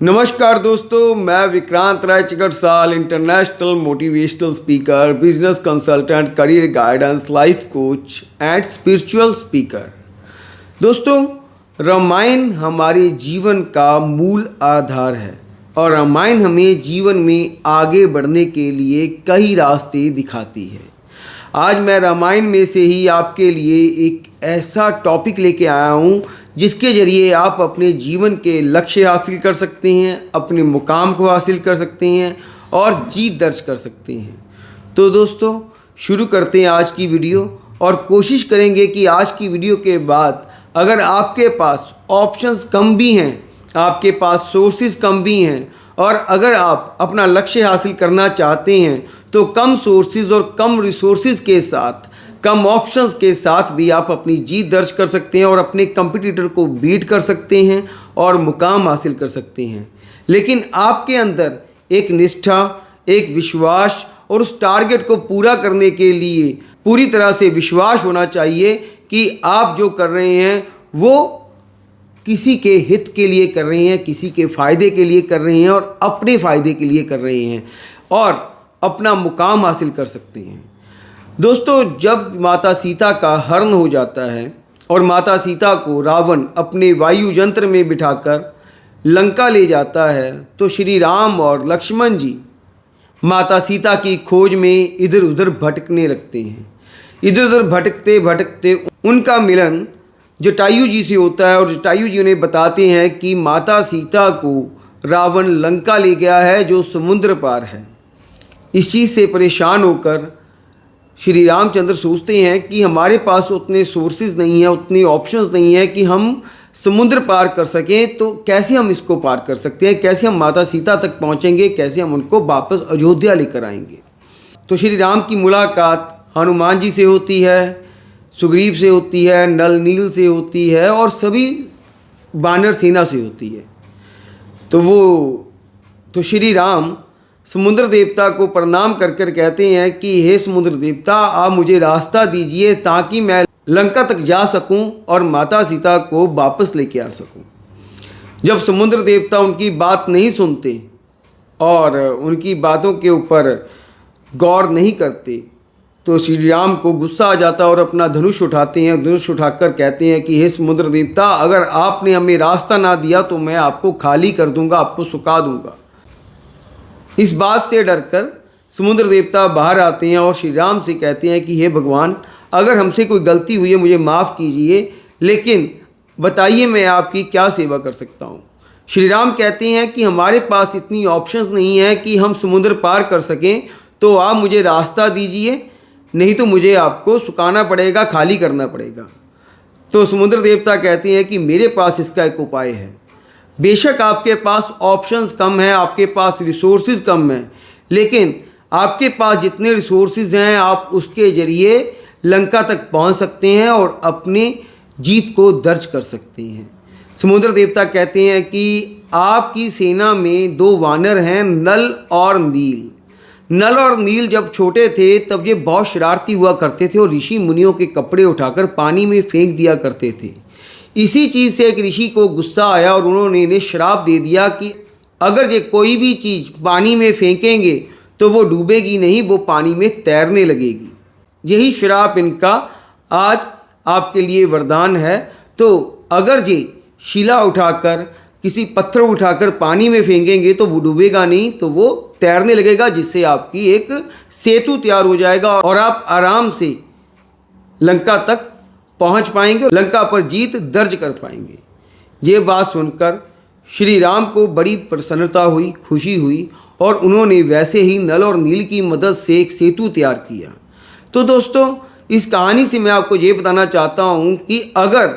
नमस्कार दोस्तों, मैं विक्रांत राय चिकटसाल, international motivational speaker, business consultant, career guidance, life coach and spiritual speaker. दोस्तों, रामायण हमारे जीवन का मूल आधार है और रामायण हमें जीवन में आगे बढ़ने के लिए कई रास्ते दिखाती है। आज मैं रामायण में से ही आपके लिए एक ऐसा टॉपिक लेके आया हूँ जिसके ज़रिए आप अपने जीवन के लक्ष्य हासिल कर सकते हैं, अपने मुकाम को हासिल कर सकते हैं और जीत दर्ज कर सकते हैं। तो दोस्तों, शुरू करते हैं आज की वीडियो और कोशिश करेंगे कि आज की वीडियो के बाद अगर आपके पास ऑप्शंस कम भी हैं, आपके पास सोर्सेज कम भी हैं और अगर आप अपना लक्ष्य हासिल करना चाहते हैं तो कम सोर्सेज और कम रिसोर्सेज के साथ, कम ऑप्शंस के साथ भी आप अपनी जीत दर्ज कर सकते हैं और अपने कंपटीटर को बीट कर सकते हैं और मुकाम हासिल कर सकते हैं। लेकिन आपके अंदर एक निष्ठा, एक विश्वास और उस टारगेट को पूरा करने के लिए पूरी तरह से विश्वास होना चाहिए कि आप जो कर रहे हैं वो किसी के हित के लिए कर रहे हैं, किसी के फ़ायदे के लिए कर रहे हैं और अपने फ़ायदे के लिए कर रहे हैं और अपना मुकाम हासिल कर सकते हैं। दोस्तों, जब माता सीता का हरण हो जाता है और माता सीता को रावण अपने वायु यंत्र में बिठाकर लंका ले जाता है तो श्री राम और लक्ष्मण जी माता सीता की खोज में इधर उधर भटकने लगते हैं। इधर उधर भटकते भटकते उनका मिलन जटायु जी से होता है और जटायु जी उन्हें बताते हैं कि माता सीता को रावण लंका ले गया है जो समुद्र पार है। इस चीज़ से परेशान होकर श्री रामचंद्र सोचते हैं कि हमारे पास उतने सोर्सेज नहीं हैं, उतने ऑप्शंस नहीं हैं कि हम समुद्र पार कर सकें, तो कैसे हम इसको पार कर सकते हैं, कैसे हम माता सीता तक पहुंचेंगे, कैसे हम उनको वापस अयोध्या लेकर आएंगे। तो श्री राम की मुलाकात हनुमान जी से होती है, सुग्रीव से होती है, नल नील से होती है और सभी वानर सेना से होती है। तो श्री राम समुद्र देवता को प्रणाम कर कर कहते हैं कि हे समुद्र देवता, आप मुझे रास्ता दीजिए ताकि मैं लंका तक जा सकूं और माता सीता को वापस लेके आ सकूं। जब समुद्र देवता उनकी बात नहीं सुनते और उनकी बातों के ऊपर गौर नहीं करते तो श्री राम को गुस्सा आ जाता और अपना धनुष उठाते हैं। धनुष उठाकर कहते हैं कि हे समुद्र देवता, अगर आपने हमें रास्ता ना दिया तो मैं आपको खाली कर दूंगा, आपको सुखा दूंगा। इस बात से डरकर समुद्र देवता बाहर आते हैं और श्री राम से कहते हैं कि हे भगवान, अगर हमसे कोई गलती हुई है मुझे माफ़ कीजिए, लेकिन बताइए मैं आपकी क्या सेवा कर सकता हूँ। श्री राम कहते हैं कि हमारे पास इतनी ऑप्शंस नहीं है कि हम समुद्र पार कर सकें, तो आप मुझे रास्ता दीजिए, नहीं तो मुझे आपको सुखाना पड़ेगा, खाली करना पड़ेगा। तो समुद्र देवता कहते हैं कि मेरे पास इसका एक उपाय है। बेशक आपके पास ऑप्शंस कम हैं, आपके पास रिसोर्सेज कम हैं, लेकिन आपके पास जितने रिसोर्सेज हैं आप उसके ज़रिए लंका तक पहुंच सकते हैं और अपने जीत को दर्ज कर सकते हैं। समुद्र देवता कहते हैं कि आपकी सेना में दो वानर हैं, नल और नील। नल और नील जब छोटे थे तब ये बहुत शरारती हुआ करते थे और ऋषि मुनियों के कपड़े उठाकर पानी में फेंक दिया करते थे। इसी चीज़ से एक ऋषि को गुस्सा आया और उन्होंने इन्हें श्राप दे दिया कि अगर ये कोई भी चीज़ पानी में फेंकेंगे तो वो डूबेगी नहीं, वो पानी में तैरने लगेगी। यही श्राप इनका आज आपके लिए वरदान है। तो अगर ये शिला उठाकर, किसी पत्थर उठाकर पानी में फेंकेंगे तो वो डूबेगा नहीं, तो वो तैरने लगेगा, जिससे आपकी एक सेतु तैयार हो जाएगा और आप आराम से लंका तक पहुंच पाएंगे, लंका पर जीत दर्ज कर पाएंगे। ये बात सुनकर श्री राम को बड़ी प्रसन्नता हुई, खुशी हुई और उन्होंने वैसे ही नल और नील की मदद से एक सेतु तैयार किया। तो दोस्तों, इस कहानी से मैं आपको ये बताना चाहता हूँ कि अगर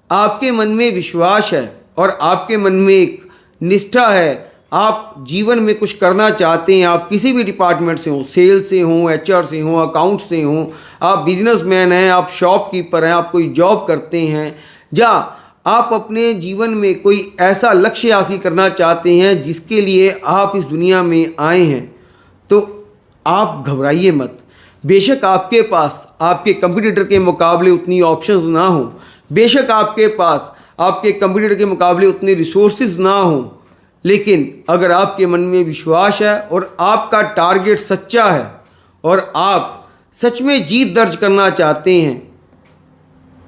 आपके मन में विश्वास है और आपके मन में एक निष्ठा है, आप जीवन में कुछ करना चाहते हैं, आप किसी भी डिपार्टमेंट से हों, सेल्स से हों, HR से हों, अकाउंट से हों, आप बिजनेसमैन हैं, आप शॉपकीपर हैं, आप कोई जॉब करते हैं, या आप अपने जीवन में कोई ऐसा लक्ष्य हासिल करना चाहते हैं जिसके लिए आप इस दुनिया में आए हैं, तो आप घबराइए मत। बेशक आपके पास आपके कंपटीटर के मुकाबले उतनी ऑप्शंस ना हो, बेशक आपके पास आपके कंपटीटर के मुकाबले उतने रिसोर्सेज ना हो, लेकिन अगर आपके मन में विश्वास है और आपका टारगेट सच्चा है और आप सच में जीत दर्ज करना चाहते हैं,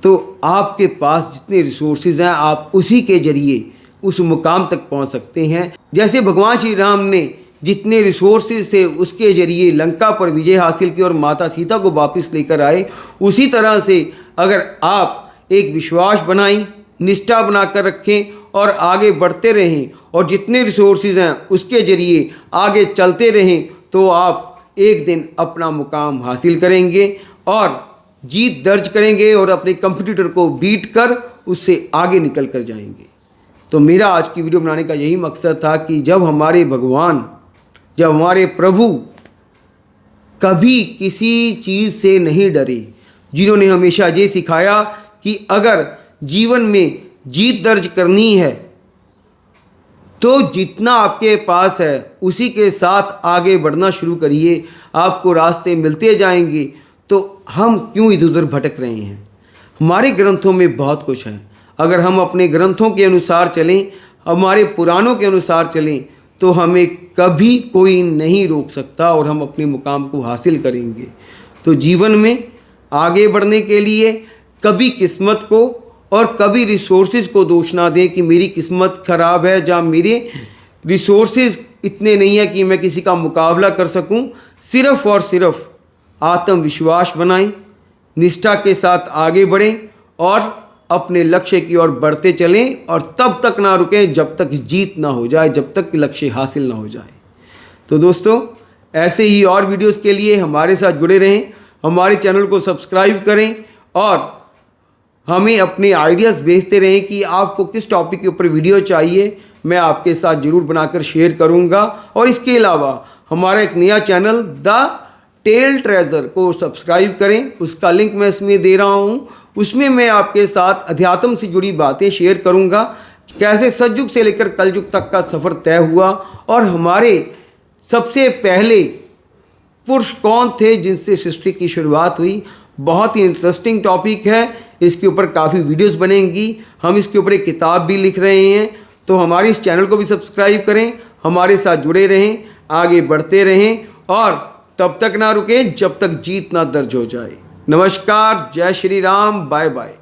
तो आपके पास जितने रिसोर्सेज हैं आप उसी के जरिए उस मुकाम तक पहुंच सकते हैं। जैसे भगवान श्री राम ने जितने रिसोर्सेज थे उसके जरिए लंका पर विजय हासिल की और माता सीता को वापस लेकर आए, उसी तरह से अगर आप एक विश्वास बनाएं, निष्ठा बनाकर रखें और आगे बढ़ते रहें और जितने रिसोर्सेज हैं उसके जरिए आगे चलते रहें, तो आप एक दिन अपना मुकाम हासिल करेंगे और जीत दर्ज करेंगे और अपने कंपटीटर को बीट कर उससे आगे निकल कर जाएंगे। तो मेरा आज की वीडियो बनाने का यही मकसद था कि जब हमारे भगवान, जब हमारे प्रभु कभी किसी चीज़ से नहीं डरे, जिन्होंने हमेशा ये सिखाया कि अगर जीवन में जीत दर्ज करनी है तो जितना आपके पास है उसी के साथ आगे बढ़ना शुरू करिए, आपको रास्ते मिलते जाएंगे। तो हम क्यों इधर उधर भटक रहे हैं? हमारे ग्रंथों में बहुत कुछ है। अगर हम अपने ग्रंथों के अनुसार चलें, हमारे पुराणों के अनुसार चलें, तो हमें कभी कोई नहीं रोक सकता और हम अपने मुकाम को हासिल करेंगे। तो जीवन में आगे बढ़ने के लिए कभी किस्मत को और कभी रिसोर्सेज को दोष ना दें कि मेरी किस्मत खराब है या मेरे रिसोर्सेज इतने नहीं है कि मैं किसी का मुकाबला कर सकूं। सिर्फ और सिर्फ आत्मविश्वास बनाएं, निष्ठा के साथ आगे बढ़ें और अपने लक्ष्य की ओर बढ़ते चलें और तब तक ना रुकें जब तक जीत ना हो जाए, जब तक लक्ष्य हासिल ना हो जाए। तो दोस्तों, ऐसे ही और वीडियोस के लिए हमारे साथ जुड़े रहें, हमारे चैनल को सब्सक्राइब करें और हमें अपने आइडियाज़ भेजते रहें कि आपको किस टॉपिक के ऊपर वीडियो चाहिए। मैं आपके साथ ज़रूर बनाकर शेयर करूंगा। और इसके अलावा हमारा एक नया चैनल द टेल ट्रेजर को सब्सक्राइब करें, उसका लिंक मैं इसमें दे रहा हूँ। उसमें मैं आपके साथ अध्यात्म से जुड़ी बातें शेयर करूँगा, कैसे सतयुग से लेकर कलयुग तक का सफ़र तय हुआ और हमारे सबसे पहले पुरुष कौन थे जिनसे सृष्टि की शुरुआत हुई। बहुत ही इंटरेस्टिंग टॉपिक है, इसके ऊपर काफ़ी वीडियोस बनेंगी। हम इसके ऊपर एक किताब भी लिख रहे हैं। तो हमारे इस चैनल को भी सब्सक्राइब करें, हमारे साथ जुड़े रहें, आगे बढ़ते रहें और तब तक ना रुकें जब तक जीत ना दर्ज हो जाए। नमस्कार, जय श्री राम, बाय बाय।